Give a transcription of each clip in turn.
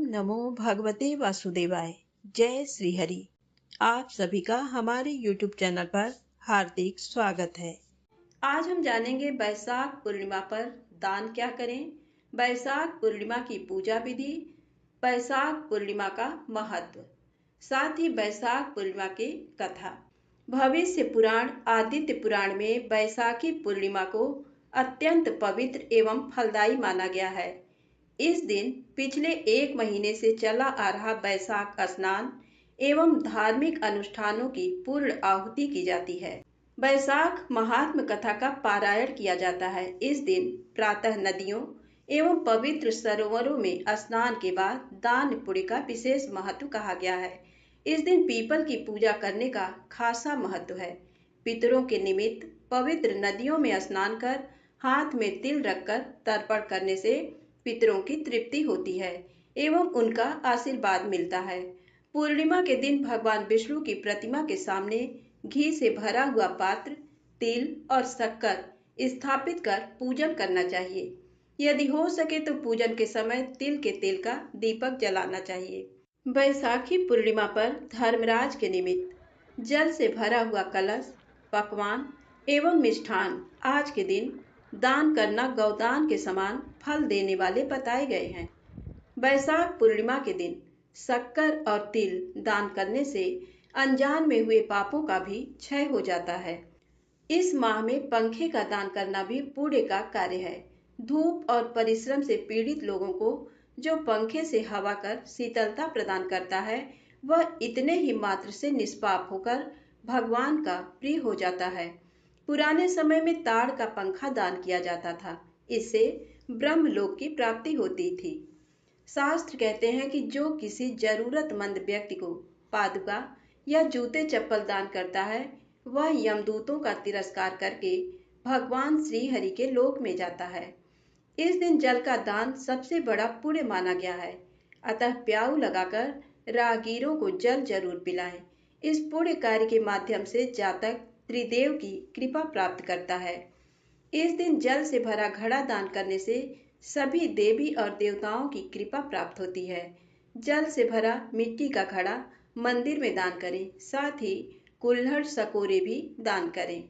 नमो भगवते वासुदेवाय। जय श्री हरि। आप सभी का हमारे YouTube चैनल पर हार्दिक स्वागत है। आज हम जानेंगे बैसाख पूर्णिमा पर दान क्या करें, बैसाख पूर्णिमा की पूजा विधि, बैसाख पूर्णिमा का महत्व, साथ ही बैसाख पूर्णिमा की कथा। भविष्य पुराण आदित्य पुराण में बैसाखी पूर्णिमा को अत्यंत पवित्र एवं फलदायी माना गया है। इस दिन पिछले 1 महीने से चला आ रहा बैसाख स्नान एवं धार्मिक अनुष्ठानों की पूर्ण आहुति की जाती है। बैसाख महात्म कथा का पारायण किया जाता है। इस दिन प्रातः नदियों एवं पवित्र सरोवरों में स्नान के बाद दान पुण्य का विशेष महत्व कहा गया है। इस दिन पीपल की पूजा करने का खासा महत्व है। पितरों के निमित्त पवित्र नदियों में स्नान कर हाथ में तिल रखकर तर्पण करने से पितरों की तृप्ति होती है एवं उनका आशीर्वाद मिलता है। पूर्णिमा के दिन भगवान विष्णु की प्रतिमा के सामने घी से भरा हुआ पात्र, तिल और शक्कर स्थापित कर पूजन करना चाहिए। यदि हो सके तो पूजन के समय तिल के तेल का दीपक जलाना चाहिए। बैसाखी पूर्णिमा पर धर्मराज के निमित्त जल से भरा हुआ कलश, पकवान एवं मिष्ठान आज के दिन दान करना गौदान के समान फल देने वाले बताए गए हैं। बैसाख पूर्णिमा के दिन शक्कर और तिल दान करने से अनजान में हुए पापों का भी क्षय हो जाता है। इस माह में पंखे का दान करना भी पुण्य का कार्य है। धूप और परिश्रम से पीड़ित लोगों को जो पंखे से हवा कर शीतलता प्रदान करता है, वह इतने ही मात्र से निष्पाप होकर भगवान का प्रिय हो जाता है। पुराने समय में ताड़ का पंखा दान किया जाता था। इससे ब्रह्मलोक की प्राप्ति होती थी। शास्त्र कहते हैं कि जो किसी जरूरतमंद व्यक्ति को पादुका या जूते चप्पल दान करता है, वह यमदूतों का तिरस्कार करके भगवान श्री हरि के लोक में जाता है। इस दिन जल का दान सबसे बड़ा पुण्य माना गया है। अतः प्याऊ लगाकर राहगीरों को जल जरूर पिलाएं। इस पुण्य कार्य के माध्यम से जातक त्रिदेव की कृपा प्राप्त करता है। इस दिन जल से भरा घड़ा दान करने से सभी देवी और देवताओं की कृपा प्राप्त होती है। जल से भरा मिट्टी का घड़ा मंदिर में दान करें, साथ ही कुल्हड़ सकोरे भी दान करें।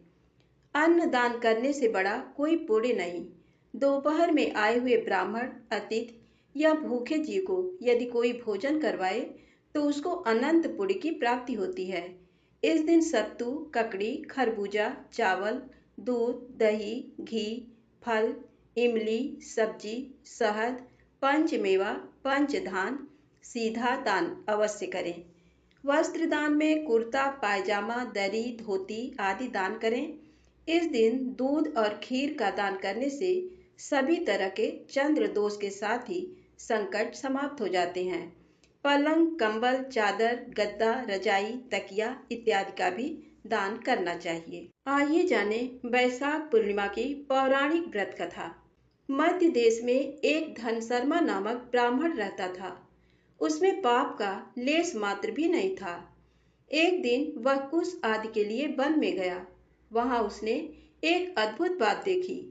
अन्न दान करने से बड़ा कोई पुण्य नहीं। दोपहर में आए हुए ब्राह्मण, अतिथि या भूखे जीव को यदि कोई भोजन करवाए तो उसको अनंत पुण्य की प्राप्ति होती है। इस दिन सत्तू, ककड़ी, खरबूजा, चावल, दूध, दही, घी, फल, इमली, सब्जी, शहद, पंचमेवा, पंचधान, सीधा दान अवश्य करें। वस्त्र दान में कुर्ता, पायजामा, दरी, धोती आदि दान करें। इस दिन दूध और खीर का दान करने से सभी तरह के चंद्र दोष के साथ ही संकट समाप्त हो जाते हैं। पलंग, कंबल, चादर, गद्दा, रजाई, तकिया इत्यादि का भी दान करना चाहिए। आइए जाने बैसाख पूर्णिमा की पौराणिक व्रत कथा। मध्य देश में एक धनशर्मा नामक ब्राह्मण रहता था। उसमें पाप का लेश मात्र भी नहीं था। एक दिन वह कुश आदि के लिए वन में गया। वहां उसने एक अद्भुत बात देखी।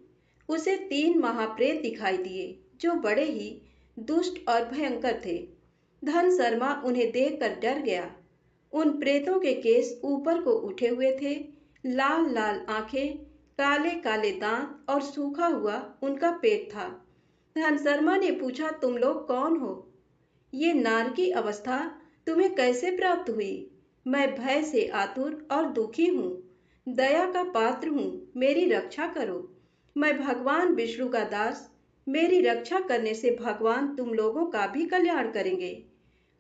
उसे 3 महाप्रेत दिखाई दिए जो बड़े ही दुष्ट और भयंकर थे। धनशर्मा उन्हें देखकर डर गया। उन प्रेतों के केस ऊपर को उठे हुए थे, लाल लाल आंखें, काले काले दांत और सूखा हुआ उनका पेट था। धनशर्मा ने पूछा, तुम लोग कौन हो? ये नारकी अवस्था तुम्हें कैसे प्राप्त हुई? मैं भय से आतुर और दुखी हूँ, दया का पात्र हूँ, मेरी रक्षा करो। मैं भगवान विष्णु का दास, मेरी रक्षा करने से भगवान तुम लोगों का भी कल्याण करेंगे।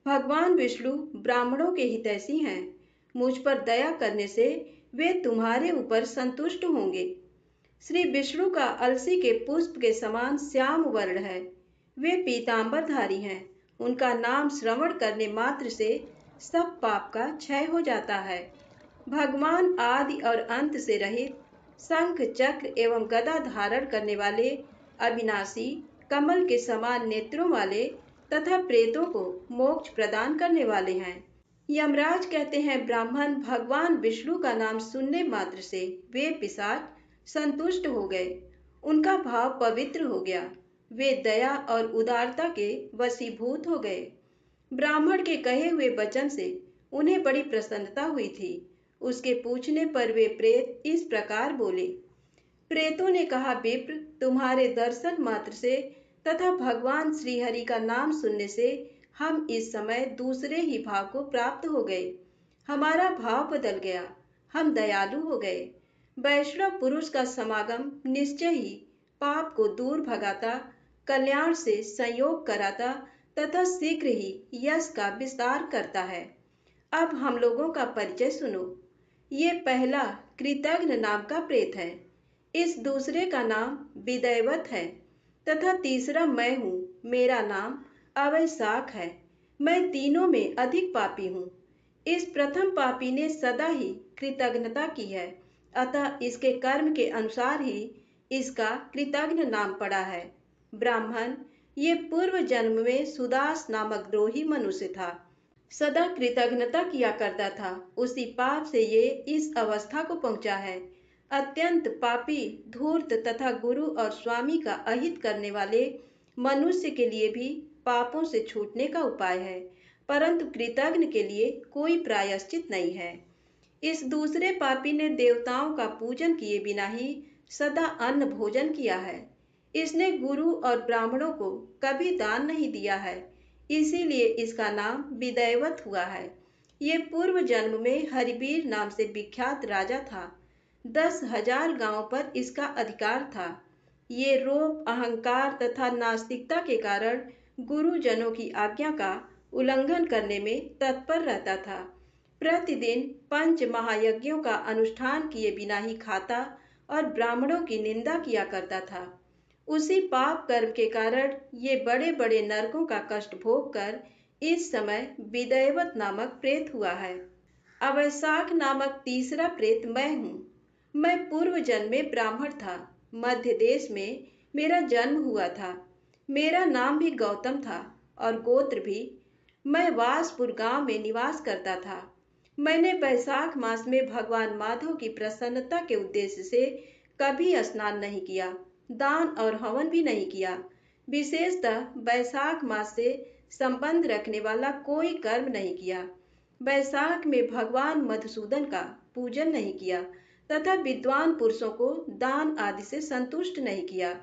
भगवान विष्णु ब्राह्मणों के हितैषी हैं। मुझ पर दया करने से वे तुम्हारे ऊपर संतुष्ट होंगे। श्री विष्णु का अलसी के पुष्प के समान श्याम वर्ण है। वे पीतांबरधारी हैं। उनका नाम श्रवण करने मात्र से सब पाप का क्षय हो जाता है। भगवान आदि और अंत से रहित, शंख, चक्र एवं गदा धारण करने वाले, अविनाशी, कमल के समान नेत्रों वाले तथा प्रेतों को मोक्ष प्रदान करने वाले हैं। यमराज कहते हैं, ब्राह्मण भगवान विष्णु का नाम सुनने मात्र से वे पिशाच संतुष्ट हो गए। उनका भाव पवित्र हो गया। वे दया और उदारता के वशीभूत हो गए। ब्राह्मण के कहे हुए वचन से उन्हें बड़ी प्रसन्नता हुई थी। उसके पूछने पर वे प्रेत इस प्रकार बोले। प्रेतों ने कहा, विप्र, तुम्हारे दर्शन मात्र से तथा भगवान श्रीहरि का नाम सुनने से हम इस समय दूसरे ही भाव को प्राप्त हो गए। हमारा भाव बदल गया, हम दयालु हो गए। वैष्णव पुरुष का समागम निश्चय ही पाप को दूर भगाता, कल्याण से संयोग कराता तथा शीघ्र ही यश का विस्तार करता है। अब हम लोगों का परिचय सुनो। ये पहला कृतघ्न नाम का प्रेत है, इस दूसरे का नाम विदैवत है तथा तीसरा मैं हूँ, मेरा नाम अवैशाख है। मैं तीनों में अधिक पापी हूँ। इस प्रथम पापी ने सदा ही कृतज्ञता की है, अतः इसके कर्म के अनुसार ही इसका कृतघ्न नाम पड़ा है। ब्राह्मण, ये पूर्व जन्म में सुदास नामक द्रोही मनुष्य था, सदा कृतज्ञता किया करता था। उसी पाप से ये इस अवस्था को पहुंचा है। अत्यंत पापी, धूर्त तथा गुरु और स्वामी का अहित करने वाले मनुष्य के लिए भी पापों से छूटने का उपाय है, परंतु कृतघ्न के लिए कोई प्रायश्चित नहीं है। इस दूसरे पापी ने देवताओं का पूजन किए बिना ही सदा अन्न भोजन किया है। इसने गुरु और ब्राह्मणों को कभी दान नहीं दिया है, इसीलिए इसका नाम विदैवत हुआ है। ये पूर्व जन्म में हरिवीर नाम से विख्यात राजा था। 10,000 गांवों पर इसका अधिकार था। ये रोग, अहंकार तथा नास्तिकता के कारण गुरुजनों की आज्ञा का उल्लंघन करने में तत्पर रहता था। प्रतिदिन 5 महायज्ञों का अनुष्ठान किए बिना ही खाता और ब्राह्मणों की निंदा किया करता था। उसी पाप कर्म के कारण ये बड़े बड़े नरकों का कष्ट भोग कर इस समय विदैवत नामक प्रेत हुआ है। अवैशाख नामक तीसरा प्रेत मैं हूँ। मैं पूर्व जन्म में ब्राह्मण था। मध्य देश में मेरा जन्म हुआ था। मेरा नाम भी गौतम था और गोत्र भी। मैं वासपुर गांव में निवास करता था। मैंने वैशाख मास में भगवान माधव की प्रसन्नता के उद्देश्य से कभी स्नान नहीं किया, दान और हवन भी नहीं किया। विशेषतः वैशाख मास से संबंध रखने वाला कोई कर्म नहीं किया। वैशाख में भगवान मधुसूदन का पूजन नहीं किया तथा विद्वान पुरुषों को दान आदि से संतुष्ट नहीं किया।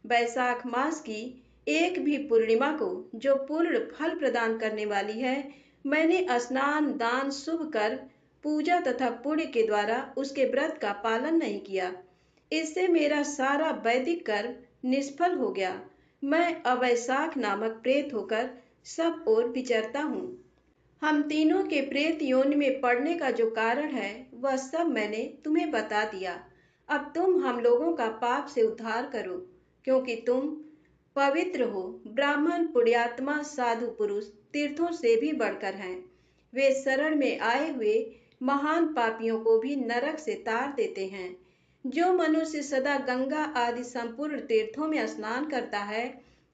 वैशाख मास की एक भी पूर्णिमा को, जो पूर्ण फल प्रदान करने वाली है, मैंने स्नान, दान, शुभ कर्म, पूजा तथा पुण्य के द्वारा उसके व्रत का पालन नहीं किया। इससे मेरा सारा वैदिक कर्म निष्फल हो गया। मैं अवैशाख नामक प्रेत होकर सब ओर विचरता हूँ। हम तीनों के प्रेत योनि में पड़ने का जो कारण है वह सब मैंने तुम्हें बता दिया। अब तुम हम लोगों का पाप से उद्धार करो, क्योंकि तुम पवित्र हो। ब्राह्मण, पुण्यात्मा, साधु पुरुष तीर्थों से भी बढ़कर हैं। वे शरण में आए हुए महान पापियों को भी नरक से तार देते हैं। जो मनुष्य सदा गंगा आदि संपूर्ण तीर्थों में स्नान करता है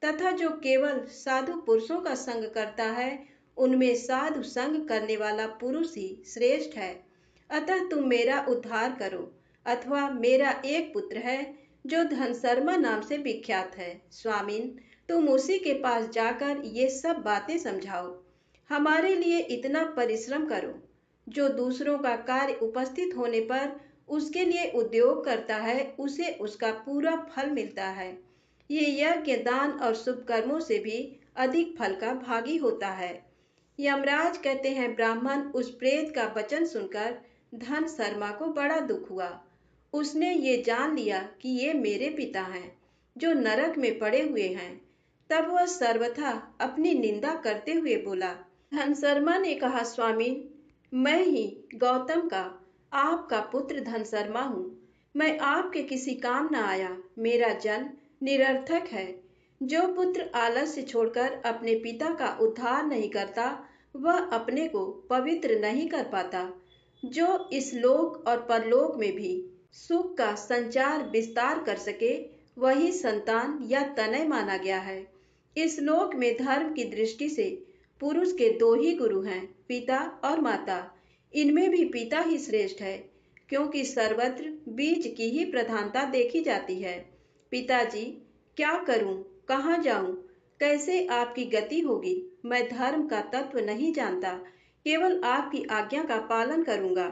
तथा जो केवल साधु पुरुषों का संग करता है, उनमें साधु संग करने वाला पुरुष ही श्रेष्ठ है। अतः तुम मेरा उद्धार करो। अथवा मेरा एक पुत्र है जो धनशर्मा नाम से विख्यात है। स्वामीन, तुम उसी के पास जाकर ये सब बातें समझाओ। हमारे लिए इतना परिश्रम करो। जो दूसरों का कार्य उपस्थित होने पर उसके लिए उद्योग करता है, उसे उसका पूरा फल मिलता है। ये यज्ञ, दान और शुभ कर्मों से भी अधिक फल का भागी होता है। यमराज कहते हैं, ब्राह्मण, उस प्रेत का वचन सुनकर धन शर्मा को बड़ा दुख हुआ। उसने ये जान लिया कि ये मेरे पिता हैं जो नरक में पड़े हुए हैं। तब वह सर्वथा अपनी निंदा करते हुए बोला। धन शर्मा ने कहा, स्वामी, मैं ही गौतम का, आपका पुत्र धन शर्मा हूँ। मैं आपके किसी काम न आया। मेरा जन्म निरर्थक है। जो पुत्र आलस्य छोड़कर अपने पिता का उद्धार नहीं करता, वह अपने को पवित्र नहीं कर पाता। जो इस लोक और परलोक में भी सुख का संचार विस्तार कर सके, वही संतान या तनय माना गया है। इस लोक में धर्म की दृष्टि से पुरुष के 2 ही गुरु हैं, पिता और माता। इनमें भी पिता ही श्रेष्ठ है, क्योंकि सर्वत्र बीज की ही प्रधानता देखी जाती है। पिताजी, क्या करूं? कहाँ जाऊं? कैसे आपकी गति होगी? मैं धर्म का तत्व नहीं जानता, केवल आपकी आज्ञा का पालन करूंगा।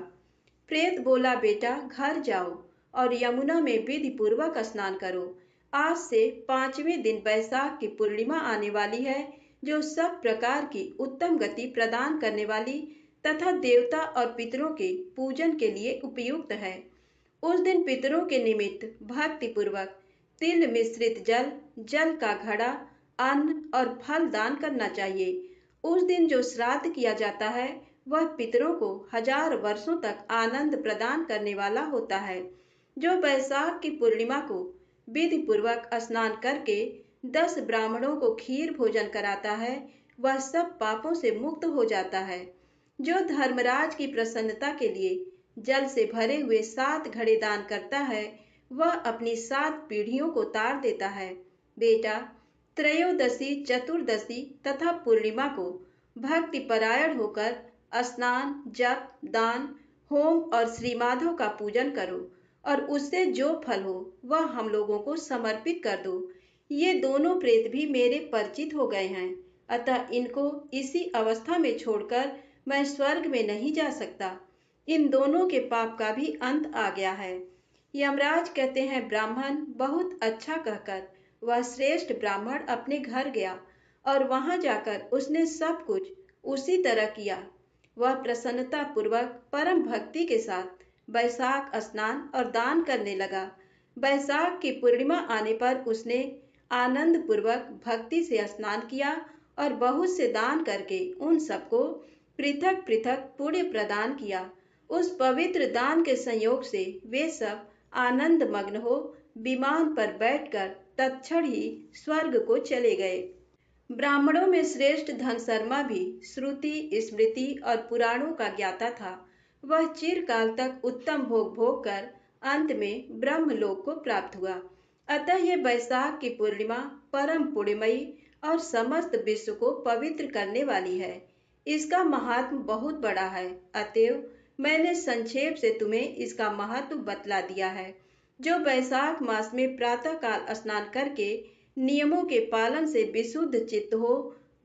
प्रेत बोला, बेटा घर जाओ और यमुना में विधि पूर्वक स्नान करो। आज से 5वें दिन बैसाख की पूर्णिमा आने वाली है, जो सब प्रकार की उत्तम गति प्रदान करने वाली तथा देवता और पितरों के पूजन के लिए उपयुक्त है। उस दिन पितरों के निमित्त भक्ति पूर्वक तिल मिश्रित जल, जल का घड़ा, अन्न और फल दान करना चाहिए। उस दिन जो श्राद्ध किया जाता है वह पितरों को 1000 वर्षों तक आनंद प्रदान करने वाला होता है। जो बैसाख की पूर्णिमा को विधि पूर्वक स्नान करके 10 ब्राह्मणों को खीर भोजन कराता है, वह सब पापों से मुक्त हो जाता है। जो धर्मराज की प्रसन्नता के लिए जल से भरे हुए 7 घड़े दान करता है, वह अपनी 7 पीढ़ियों को तार देता है। बेटा, त्रयोदशी, चतुर्दशी तथा पूर्णिमा को भक्ति परायण होकर स्नान, जप, दान, होम और श्री माधव का पूजन करो और उससे जो फल हो वह हम लोगों को समर्पित कर दो। ये दोनों प्रेत भी मेरे परिचित हो गए हैं, अतः इनको इसी अवस्था में छोड़कर मैं स्वर्ग में नहीं जा सकता। इन दोनों के पाप का भी अंत आ गया है। यमराज कहते हैं, ब्राह्मण बहुत अच्छा कहकर वह श्रेष्ठ ब्राह्मण अपने घर गया और वहां जाकर उसने सब कुछ उसी तरह किया। वह प्रसन्नता पूर्वक परम भक्ति के साथ बैसाख स्नान और दान करने लगा। बैसाख की पूर्णिमा आने पर उसने आनंद पूर्वक भक्ति से स्नान किया और बहुत से दान करके उन सबको पृथक पृथक पुण्य प्रदान किया। उस पवित्र दान के संयोग से वे सब आनंद मग्न हो विमान पर बैठकर तत्क्षण ही स्वर्ग को चले गए। ब्राह्मणों में श्रेष्ठ धनशर्मा भी श्रुति, स्मृति और पुराणों का ज्ञाता था। वह चिरकाल तक उत्तम भोग भोग कर अंत में ब्रह्मलोक को प्राप्त हुआ। अतः ये बैसाख की पूर्णिमा परम पुण्यमयी और समस्त विश्व को पवित्र करने वाली है। इसका महात्म बहुत बड़ा है, अतएव मैंने संक्षेप से तुम्हें इसका महत्व बतला दिया है। जो बैसाख मास में प्रातः काल स्नान करके नियमों के पालन से विशुद्ध चित्त हो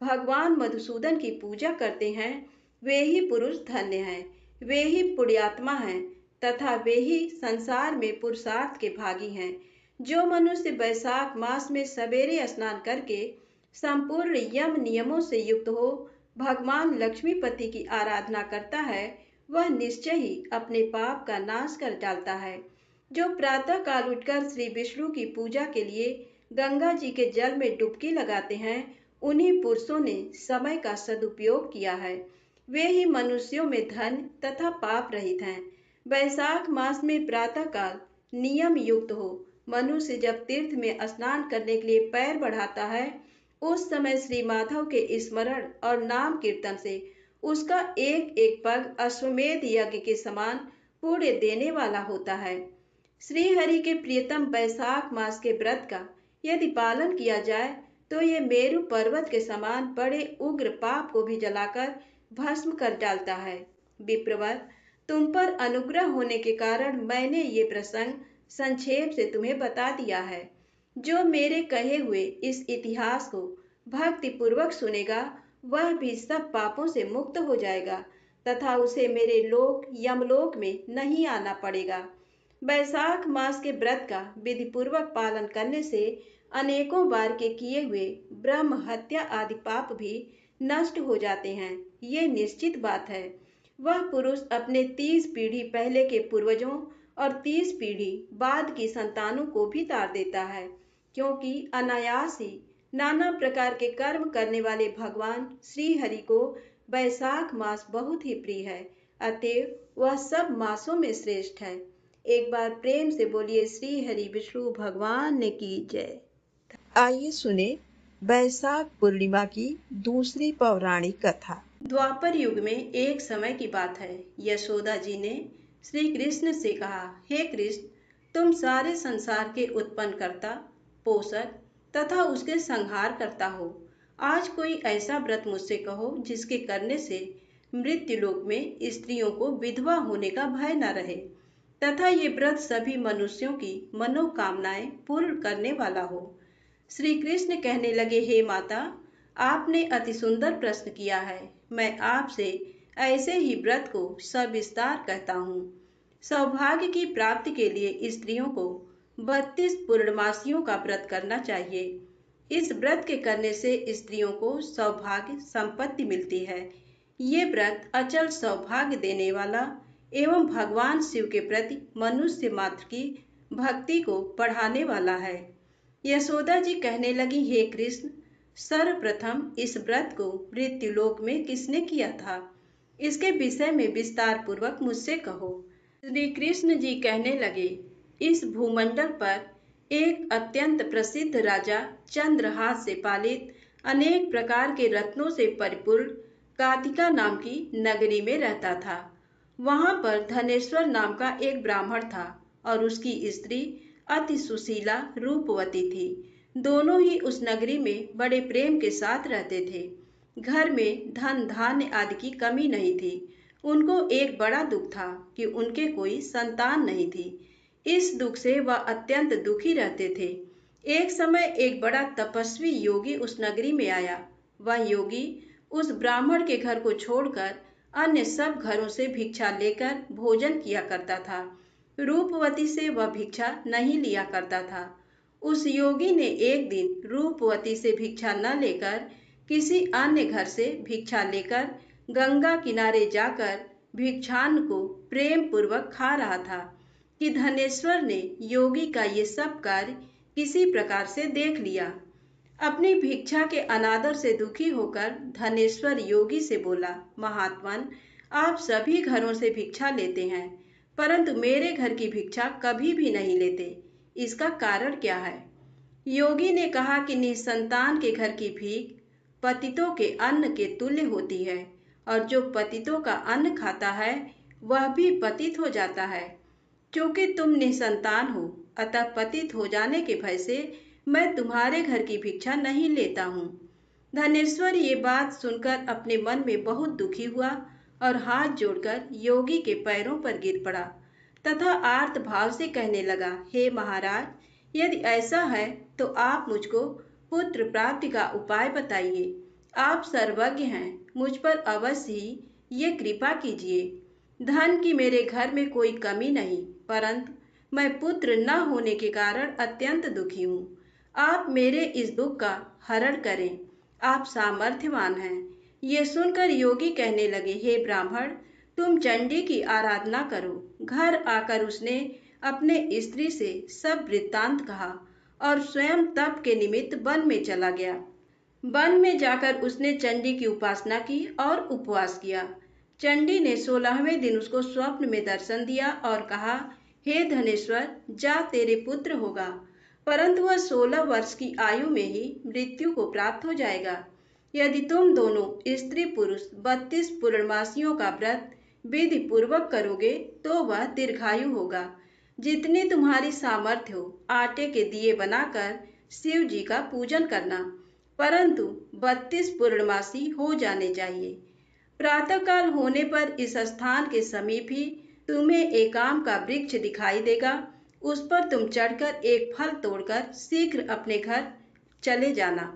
भगवान मधुसूदन की पूजा करते हैं, वे ही पुरुष धन्य हैं, वे ही पुण्यात्मा हैं तथा वे ही संसार में पुरुषार्थ के भागी हैं। जो मनुष्य बैसाख मास में सवेरे स्नान करके संपूर्ण यम नियमों से युक्त हो भगवान लक्ष्मीपति की आराधना करता है, वह निश्चय ही अपने पाप का नाश कर डालता है। जो प्रातः काल उठकर श्री विष्णु की पूजा के लिए गंगा जी के जल में डुबकी लगाते हैं, उन्हीं पुरुषों ने समय का सदुपयोग किया है। वे ही मनुष्यों में धन तथा पाप रहित हैं। बैसाख मास में प्रातः काल नियम युक्त हो मनुष्य जब तीर्थ में स्नान करने के लिए पैर बढ़ाता है, उस समय श्री माधव के स्मरण और नाम कीर्तन से उसका एक एक पग अश्वमेध यज्ञ के समान पुण्य देने वाला होता है। श्री हरि के प्रियतम बैसाख मास के व्रत का यदि पालन किया जाए तो ये मेरु पर्वत के समान बड़े उग्र पाप को भी जलाकर भस्म कर डालता है। विप्रवर, तुम पर अनुग्रह होने के कारण मैंने ये प्रसंग संक्षेप से तुम्हें बता दिया है। जो मेरे कहे हुए इस इतिहास को भक्ति पूर्वक सुनेगा वह भी सब पापों से मुक्त हो जाएगा तथा उसे मेरे लोक यमलोक में नहीं आना पड़ेगा। बैसाख मास के व्रत का विधि पूर्वक पालन करने से अनेकों बार के किए हुए ब्रह्म हत्या आदि पाप भी नष्ट हो जाते हैं, ये निश्चित बात है। वह पुरुष अपने 30 पीढ़ी पहले के पूर्वजों और 30 पीढ़ी बाद की संतानों को भी तार देता है, क्योंकि अनायास ही नाना प्रकार के कर्म करने वाले भगवान श्री हरि को बैसाख मास बहुत ही प्रिय है, अतएव वह सब मासों में श्रेष्ठ है। एक बार प्रेम से बोलिए श्री हरि विष्णु भगवान ने की जय। आइए सुने बैसाख पूर्णिमा की दूसरी पौराणिक कथा। द्वापर युग में एक समय की बात है, यशोदा जी ने श्री कृष्ण से कहा, हे कृष्ण, तुम सारे संसार के उत्पन्न करता, पोषक तथा उसके संहार करता हो। आज कोई ऐसा व्रत मुझसे कहो जिसके करने से मृत्यु लोक में स्त्रियों को विधवा होने का भय न रहे तथा ये व्रत सभी मनुष्यों की मनोकामनाएं पूर्ण करने वाला हो। श्री कृष्ण कहने लगे, हे माता, आपने अति सुंदर प्रश्न किया है। मैं आपसे ऐसे ही व्रत को सविस्तार कहता हूँ। सौभाग्य की प्राप्ति के लिए स्त्रियों को 32 पूर्णमासियों का व्रत करना चाहिए। इस व्रत के करने से स्त्रियों को सौभाग्य संपत्ति मिलती है। ये व्रत अचल सौभाग्य देने वाला एवं भगवान शिव के प्रति मनुष्य मात्र की भक्ति को बढ़ाने वाला है। यशोदा जी कहने लगी, हे कृष्ण, सर्वप्रथम इस व्रत को मृत्युलोक में किसने किया था? इसके विषय में विस्तार पूर्वक मुझसे कहो। श्री कृष्ण जी कहने लगे, इस भूमंडल पर एक अत्यंत प्रसिद्ध राजा चंद्रहास से पालित अनेक प्रकार के रत्नों से परिपूर्ण कातिका नाम की नगरी में रहता था। वहां पर धनेश्वर नाम का एक ब्राह्मण था और उसकी स्त्री अति सुशीला रूपवती थी। दोनों ही उस नगरी में बड़े प्रेम के साथ रहते थे। घर में धन धान्य आदि की कमी नहीं थी। उनको एक बड़ा दुख था कि उनके कोई संतान नहीं थी। इस दुख से वह अत्यंत दुखी रहते थे। एक समय एक बड़ा तपस्वी योगी उस नगरी में आया। वह योगी उस ब्राह्मण के घर को छोड़कर अन्य सब घरों से भिक्षा लेकर भोजन किया करता था। रूपवती से वह भिक्षा नहीं लिया करता था। उस योगी ने एक दिन रूपवती से भिक्षा न लेकर किसी अन्य घर से भिक्षा लेकर गंगा किनारे जाकर भिक्षान्न को प्रेम पूर्वक खा रहा था कि धनेश्वर ने योगी का ये सब कार्य किसी प्रकार से देख लिया। अपनी भिक्षा के अनादर से दुखी होकर धनेश्वर योगी से बोला, महात्मन, आप सभी घरों से भिक्षा लेते हैं, परंतु मेरे घर की भिक्षा कभी भी नहीं लेते। इसका कारण क्या है? योगी ने कहा कि निसंतान के घर की भीख पतितों के अन्न के तुल्य होती है और जो पतितों का अन्न खाता है वह भी पतित हो जाता है। क्योंकि तुम निसंतान हो, अतः पतित हो जाने के भय से मैं तुम्हारे घर की भिक्षा नहीं लेता हूँ। धनेश्वर ये बात सुनकर अपने मन में बहुत दुखी हुआ और हाथ जोड़कर योगी के पैरों पर गिर पड़ा तथा आर्त भाव से कहने लगा, हे महाराज, यदि ऐसा है तो आप मुझको पुत्र प्राप्ति का उपाय बताइए। आप सर्वज्ञ हैं, मुझ पर अवश्य ही ये कृपा कीजिए। धन की मेरे घर में कोई कमी नहीं, परंतु मैं पुत्र न होने के कारण अत्यंत दुखी हूँ। आप मेरे इस दुख का हरण करें। आप सामर्थ्यवान हैं। ये सुनकर योगी कहने लगे, हे ब्राह्मण, तुम चंडी की आराधना करो। घर आकर उसने अपने स्त्री से सब वृत्तांत कहा और स्वयं तप के निमित्त वन में चला गया। वन में जाकर उसने चंडी की उपासना की और उपवास किया। चंडी ने 16वें दिन उसको स्वप्न में दर्शन दिया और कहा, हे धनेश्वर, जा, तेरे पुत्र होगा, परंतु वह 16 वर्ष की आयु में ही मृत्यु को प्राप्त हो जाएगा। यदि तुम दोनों स्त्री पुरुष 32 पूर्णमासियों का व्रत विधि पूर्वक करोगे तो वह दीर्घायु होगा। जितनी तुम्हारी सामर्थ्य हो, आटे के दिए बनाकर शिव जी का पूजन करना, परंतु 32 पूर्णमासी हो जाने चाहिए। प्रातःकाल होने पर इस स्थान के समीप ही तुम्हें एक आम का वृक्ष दिखाई देगा। उस पर तुम चढ़कर एक फल तोड़कर शीघ्र अपने घर चले जाना।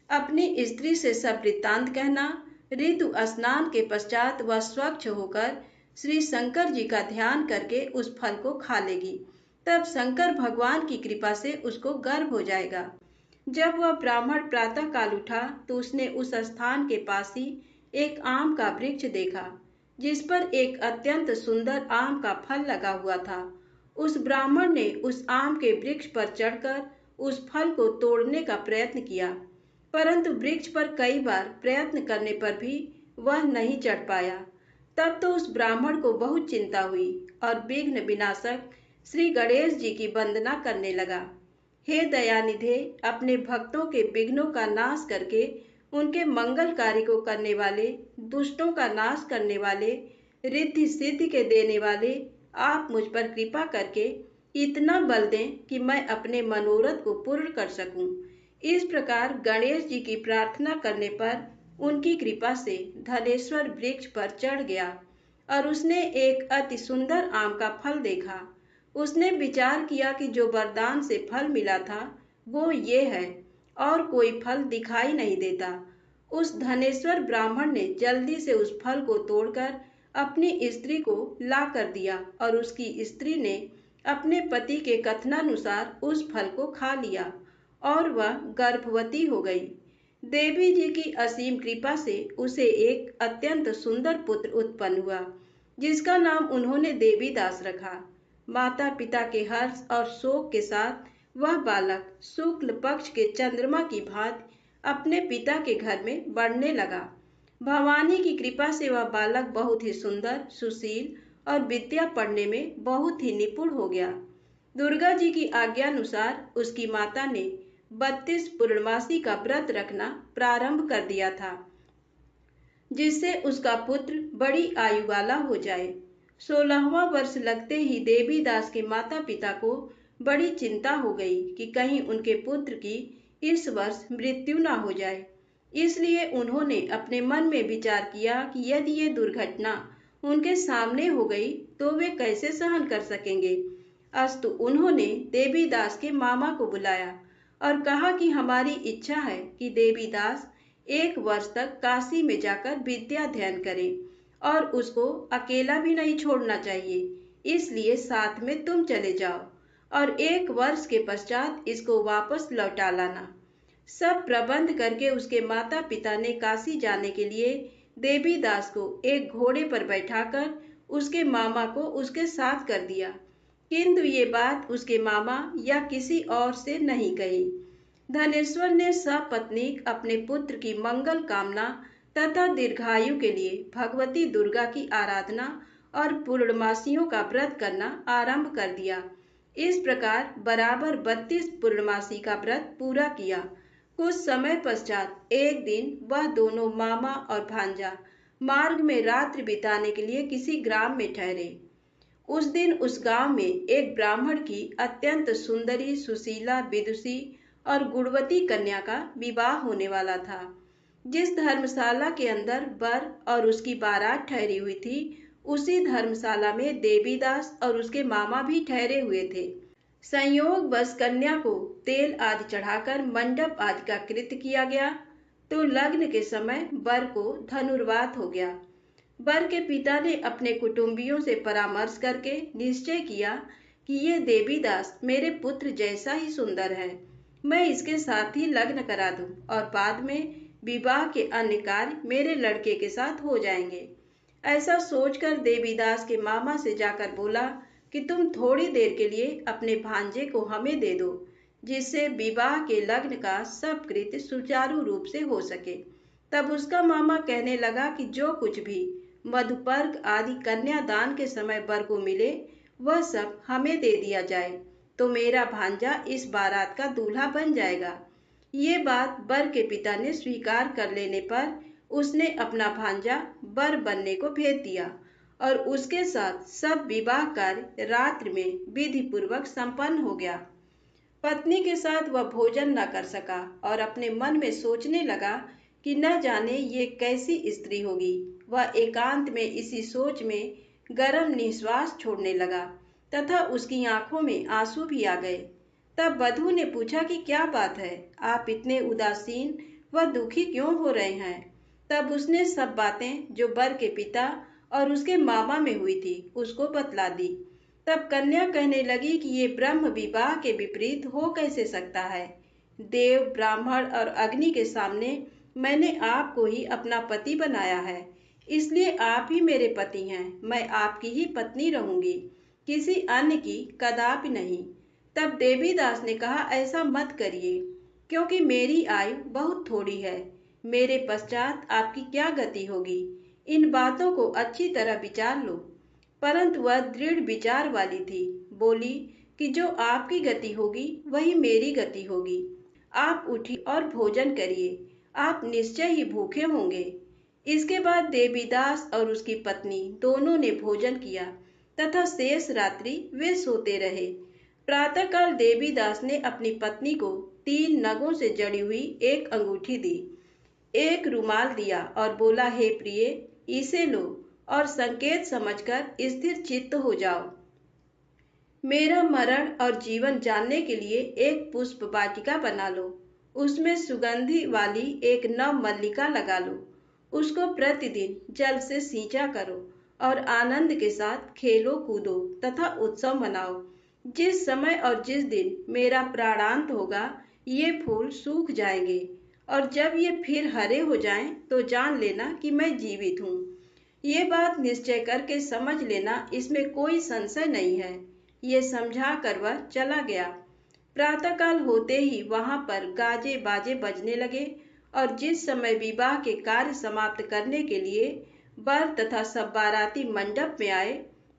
अपनी स्त्री से सब वृत्तांत कहना। ऋतु स्नान के पश्चात वह स्वच्छ होकर श्री शंकर जी का ध्यान करके उस फल को खा लेगी। तब शंकर भगवान की कृपा से उसको गर्भ हो जाएगा। जब वह ब्राह्मण प्रातः काल उठा तो उसने उस स्थान के पास ही एक आम का वृक्ष देखा, जिस पर एक अत्यंत सुंदर आम का फल लगा हुआ था। उस ब्राह्मण ने उस आम के वृक्ष पर चढ़कर उस फल को तोड़ने का प्रयत्न किया, परंतु वृक्ष पर कई बार प्रयत्न करने पर भी वह नहीं चढ़ पाया। तब तो उस ब्राह्मण को बहुत चिंता हुई और विघ्न विनाशक श्री गणेश जी की वंदना करने लगा। हे दयानिधे, अपने भक्तों के विघ्नों का नाश करके उनके मंगल कार्य को करने वाले, दुष्टों का नाश करने वाले, रिद्धि सिद्धि के देने वाले, आप मुझ पर कृपा करके इतना बल दें कि मैं अपने मनोरथ को पूर्ण कर सकूं। इस प्रकार गणेश जी की प्रार्थना करने पर उनकी कृपा से धनेश्वर वृक्ष पर चढ़ गया और उसने एक अति सुंदर आम का फल देखा। उसने विचार किया कि जो वरदान से फल मिला था वो ये है और कोई फल दिखाई नहीं देता। उस धनेश्वर ब्राह्मण ने जल्दी से उस फल को तोड़कर अपनी स्त्री को ला कर दिया और उसकी स्त्री ने अपने पति के कथनानुसार उस फल को खा लिया और वह गर्भवती हो गई। देवी जी की असीम कृपा से उसे एक अत्यंत सुंदर पुत्र उत्पन्न हुआ, जिसका नाम उन्होंने देवीदास रखा। माता पिता के हर्ष और शोक के साथ वह बालक शुक्ल पक्ष के चंद्रमा की भांति अपने पिता के घर में बढ़ने लगा। भवानी की कृपा से वह बालक बहुत ही सुंदर, सुशील और विद्या पढ़ने में बहुत ही निपुण हो गया। दुर्गा जी की आज्ञानुसार उसकी माता ने 32 पूर्णमासी का व्रत रखना प्रारंभ कर दिया था, जिससे उसका पुत्र बड़ी आयु वाला हो जाए। 16वां वर्ष लगते ही देवीदास के माता पिता को बड़ी चिंता हो गई कि कहीं उनके पुत्र की इस वर्ष मृत्यु न हो जाए। इसलिए उन्होंने अपने मन में विचार किया कि यदि ये दुर्घटना उनके सामने हो गई तो वे कैसे सहन कर सकेंगे। अस्तु उन्होंने देवीदास के मामा को बुलाया और कहा कि हमारी इच्छा है कि देवीदास 1 वर्ष तक काशी में जाकर विद्या अध्ययन करे और उसको अकेला भी नहीं छोड़ना चाहिए। इसलिए साथ में तुम चले जाओ और 1 वर्ष के पश्चात इसको वापस लौटा लाना। सब प्रबंध करके उसके माता पिता ने काशी जाने के लिए देवीदास को एक घोड़े पर बैठाकर उसके मामा को उसके साथ कर दिया, किंतु ये बात उसके मामा या किसी और से नहीं कही। धनेश्वर ने सपत्नीक अपने पुत्र की मंगल कामना तथा दीर्घायु के लिए भगवती दुर्गा की आराधना और पूर्णमासियों का व्रत करना आरंभ कर दिया। इस प्रकार बराबर 32 पूर्णमासी का व्रत पूरा किया। कुछ समय पश्चात एक दिन वह दोनों मामा और भांजा मार्ग में रात्रि बिताने के लिए किसी ग्राम में ठहरे। उस दिन उस गांव में एक ब्राह्मण की अत्यंत सुंदरी, सुशीला, विदुषी और गुणवती कन्या का विवाह होने वाला था। जिस धर्मशाला के अंदर वर और उसकी बारात ठहरी हुई थी, उसी धर्मशाला में देवीदास और उसके मामा भी ठहरे हुए थे। संयोग बस कन्या को तेल आदि चढ़ाकर मंडप आदि का कृत्य किया गया तो लग्न के समय वर को धनुर्वात हो गया। वर के पिता ने अपने कुटुंबियों से परामर्श करके निश्चय किया कि ये देवीदास मेरे पुत्र जैसा ही सुंदर है, मैं इसके साथ ही लग्न करा दूं और बाद में विवाह के अन्य कार्य मेरे लड़के के साथ हो जाएंगे। ऐसा सोचकर देवीदास के मामा से जाकर बोला कि तुम थोड़ी देर के लिए अपने भांजे को हमें दे दो, जिससे विवाह के लग्न का सब कृत्य सुचारू रूप से हो सके। तब उसका मामा कहने लगा कि जो कुछ भी मधुपर्क आदि कन्यादान के समय वर को मिले वह सब हमें दे दिया जाए तो मेरा भांजा इस बारात का दूल्हा बन जाएगा। ये बात वर के पिता ने स्वीकार कर लेने पर उसने अपना भांजा वर बनने को भेज दिया और उसके साथ सब विवाह कार्य रात्रि में विधि पूर्वक संपन्न हो गया। पत्नी के साथ वह भोजन न कर सका और अपने मन में सोचने लगा कि न जाने ये कैसी स्त्री होगी। वह एकांत में इसी सोच में गरम निश्वास छोड़ने लगा तथा उसकी आंखों में आंसू भी आ गए। तब वधू ने पूछा कि क्या बात है, आप इतने उदासीन व दुखी क्यों हो रहे हैं। तब उसने सब बातें जो वर के पिता और उसके मामा में हुई थी उसको बतला दी। तब कन्या कहने लगी कि ये ब्रह्म विवाह के विपरीत हो कैसे सकता है। देव, ब्राह्मण और अग्नि के सामने मैंने आपको ही अपना पति बनाया है, इसलिए आप ही मेरे पति हैं। मैं आपकी ही पत्नी रहूंगी, किसी अन्य की कदापि नहीं। तब देवीदास ने कहा ऐसा मत करिए, क्योंकि मेरी आयु बहुत थोड़ी है। मेरे पश्चात आपकी क्या गति होगी, इन बातों को अच्छी तरह विचार लो। परंतु वह दृढ़ विचार वाली थी, बोली कि जो आपकी गति होगी वही मेरी गति होगी। आप उठिए और भोजन करिए, आप निश्चय ही भूखे होंगे। इसके बाद देवीदास और उसकी पत्नी दोनों ने भोजन किया तथा शेष रात्रि वे सोते रहे। प्रातःकाल देवीदास ने अपनी पत्नी को 3 नगों से जड़ी हुई एक अंगूठी दी, एक रुमाल दिया और बोला, हे प्रिय, इसे लो और संकेत समझकर स्थिर चित्त हो जाओ। मेरा मरण और जीवन जानने के लिए एक पुष्प वाटिका बना लो उसमें सुगंधि वाली एक नव मल्लिका लगा लो। उसको प्रतिदिन जल से सींचा करो और आनंद के साथ खेलो कूदो तथा उत्सव मनाओ। जिस समय और जिस दिन मेरा प्राणांत होगा, ये फूल सूख जाएंगे, और जब ये फिर हरे हो जाएं तो जान लेना कि मैं जीवित हूँ। ये बात निश्चय करके समझ लेना, इसमें कोई संशय नहीं है। ये समझा कर वह चला गया। प्रातःकाल होते ही वहां पर गाजे बाजे बजने लगे, और जिस समय विवाह के कार्य समाप्त करने के लिए वर तथा सब बाराती मंडप में आए,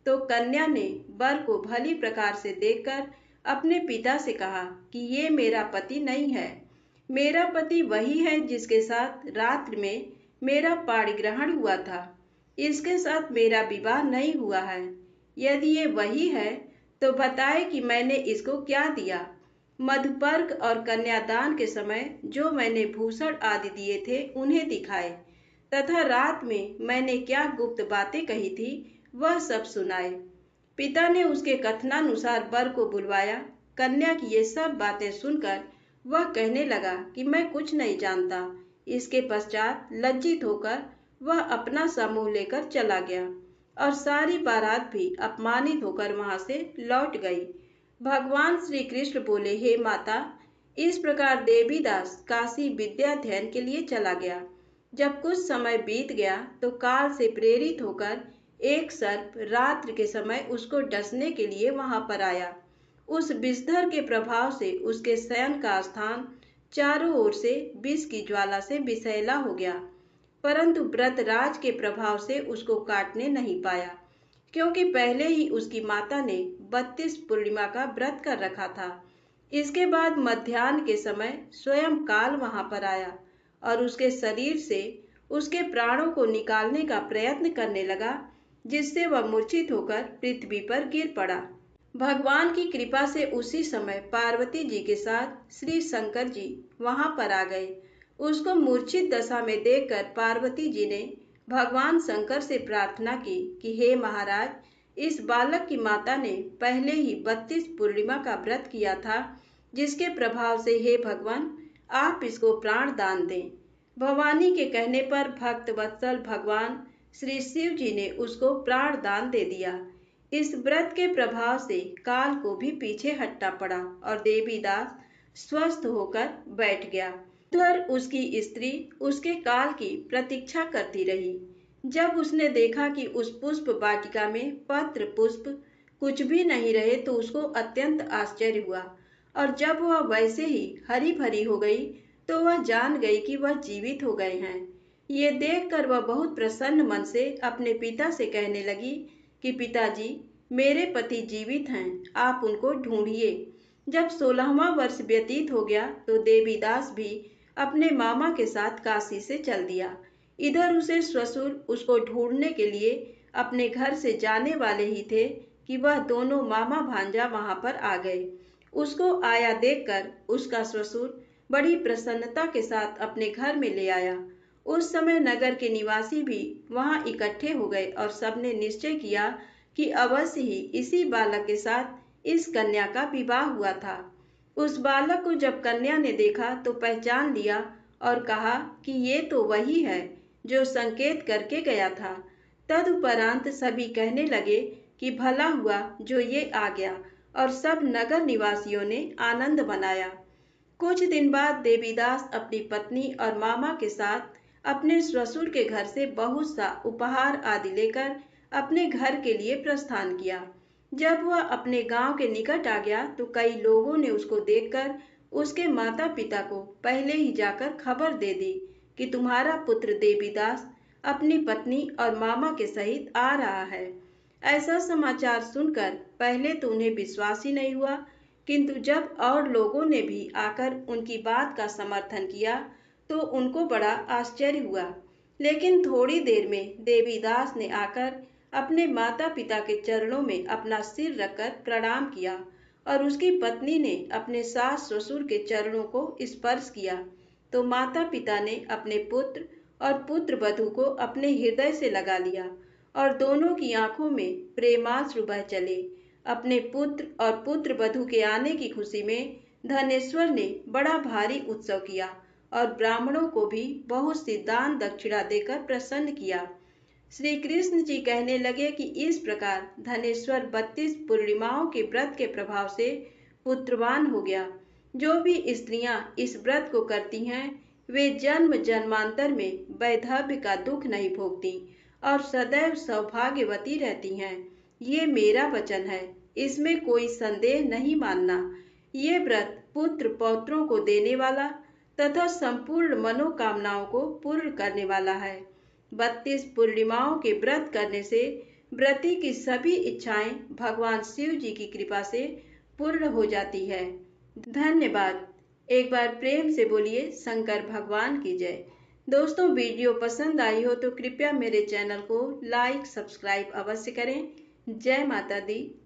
तो कन्या ने वर को भली प्रकार से देखकर अपने पिता से कहा कि ये मेरा पति नहीं है। मेरा पति वही है जिसके साथ रात्रि में मेरा पाणिग्रहण हुआ था। इसके साथ मेरा विवाह नहीं हुआ है। यदि ये वही है तो बताए कि मैंने इसको क्या दिया। मधुपर्क और कन्यादान के समय जो मैंने भूषण आदि दिए थे उन्हें दिखाए, तथा रात में मैंने क्या गुप्त बातें कही थी वह सब सुनाए। पिता ने उसके कथनानुसार वर को बुलवाया। कन्या की ये सब बातें सुनकर वह कहने लगा कि मैं कुछ नहीं जानता। इसके पश्चात लज्जित होकर वह अपना समूह लेकर चला गया, और सारी बारात भी अपमानित होकर वहां से लौट गई। भगवान श्री कृष्ण बोले, हे माता, इस प्रकार देवीदास काशी विद्याध्ययन के लिए चला गया। जब कुछ समय बीत गया तो काल से प्रेरित होकर एक सर्प रात्रि के समय उसको डसने के लिए वहां पर आया। उस विषधर के प्रभाव से उसके शयन का स्थान चारों ओर से विष की ज्वाला से विषैला हो गया, परंतु व्रतराज के प्रभाव से उसको काटने नहीं पाया, क्योंकि पहले ही उसकी माता ने 32 पूर्णिमा का व्रत कर रखा था। इसके बाद मध्याह्न के समय स्वयं काल वहां पर आया और उसके शरीर से उसके प्राणों को निकालने का प्रयत्न करने लगा, जिससे वह मूर्छित होकर पृथ्वी पर गिर पड़ा। भगवान की कृपा से उसी समय पार्वती जी के साथ श्री शंकर जी वहां पर आ गए। उसको मूर्छित दशा में देखकर पार्वती जी ने भगवान शंकर से प्रार्थना की कि हे महाराज, इस बालक की माता ने पहले ही 32 पूर्णिमा का व्रत किया था, जिसके प्रभाव से हे भगवान, आप इसको प्राण दान दें। भवानी के कहने पर भक्त वत्सल भगवान श्री शिव जी ने उसको प्राण दान दे दिया। इस व्रत के प्रभाव से काल को भी पीछे हटना पड़ा और देवीदास स्वस्थ होकर बैठ गया। उधर उसकी स्त्री उसके काल की प्रतीक्षा करती रही। जब उसने देखा कि उस पुष्प वाटिका में पत्र पुष्प कुछ भी नहीं रहे तो उसको अत्यंत आश्चर्य हुआ, और जब वह वैसे ही हरी भरी हो गई तो वह जान गई कि वह जीवित हो गए हैं। ये देखकर वह बहुत प्रसन्न मन से अपने पिता से कहने लगी कि पिताजी, मेरे पति जीवित हैं, आप उनको ढूंढिए। जब 16वां वर्ष व्यतीत हो गया तो देवीदास भी अपने मामा के साथ काशी से चल दिया। इधर उसे ससुर उसको ढूंढने के लिए अपने घर से जाने वाले ही थे कि वह दोनों मामा भांजा वहां पर आ गए। उसको आया देखकर उसका ससुर बड़ी प्रसन्नता के साथ अपने घर में ले आया। उस समय नगर के निवासी भी वहां इकट्ठे हो गए और सबने निश्चय किया कि अवश्य ही इसी बालक के साथ इस कन्या का विवाह हुआ था। उस बालक को जब कन्या ने देखा तो पहचान लिया और कहा कि ये तो वही है जो संकेत करके गया था। तदुपरांत सभी कहने लगे कि भला हुआ जो ये आ गया, और सब नगर निवासियों ने आनंद मनाया। कुछ दिन बाद देवीदास अपनी पत्नी और मामा के साथ अपने ससुर के घर से बहुत सा उपहार आदि लेकर अपने घर के लिए प्रस्थान किया। जब वह अपने गांव के निकट आ गया तो कई लोगों ने उसको देखकर उसके माता पिता को पहले ही जाकर खबर दे दी कि तुम्हारा पुत्र देवीदास अपनी पत्नी और मामा के सहित आ रहा है। ऐसा समाचार सुनकर पहले तो उन्हें विश्वास ही नहीं हुआ, किंतु जब और लोगों ने भी आकर उनकी बात का समर्थन किया तो उनको बड़ा आश्चर्य हुआ। लेकिन थोड़ी देर में देवीदास ने आकर अपने माता पिता के चरणों में अपना सिर रखकर प्रणाम किया, और उसकी पत्नी ने अपने सास ससुर के चरणों को स्पर्श किया। तो माता पिता ने अपने पुत्र और पुत्र वधू को अपने हृदय से लगा लिया, और दोनों की आंखों में प्रेमाश्रु बह चले। अपने पुत्र और पुत्र वधू के आने की खुशी में धनेश्वर ने बड़ा भारी उत्सव किया और ब्राह्मणों को भी बहुत सी दान दक्षिणा देकर प्रसन्न किया। श्री कृष्ण जी कहने लगे कि इस प्रकार धनेश्वर 32 पूर्णिमाओं के व्रत के प्रभाव से पुत्रवान हो गया। जो भी स्त्रियां इस व्रत को करती हैं वे जन्म जन्मांतर में वैधव्य का दुख नहीं भोगती और सदैव सौभाग्यवती रहती हैं। ये मेरा वचन है, इसमें कोई संदेह नहीं मानना। ये व्रत पुत्र पौत्रों को देने वाला तथा संपूर्ण मनोकामनाओं को पूर्ण करने वाला है। 32 पूर्णिमाओं के व्रत करने से व्रती की सभी इच्छाएं भगवान शिव जी की कृपा से पूर्ण हो जाती है। धन्यवाद। एक बार प्रेम से बोलिए शंकर भगवान की जय। दोस्तों, वीडियो पसंद आई हो तो कृपया मेरे चैनल को लाइक सब्सक्राइब अवश्य करें। जय माता दी।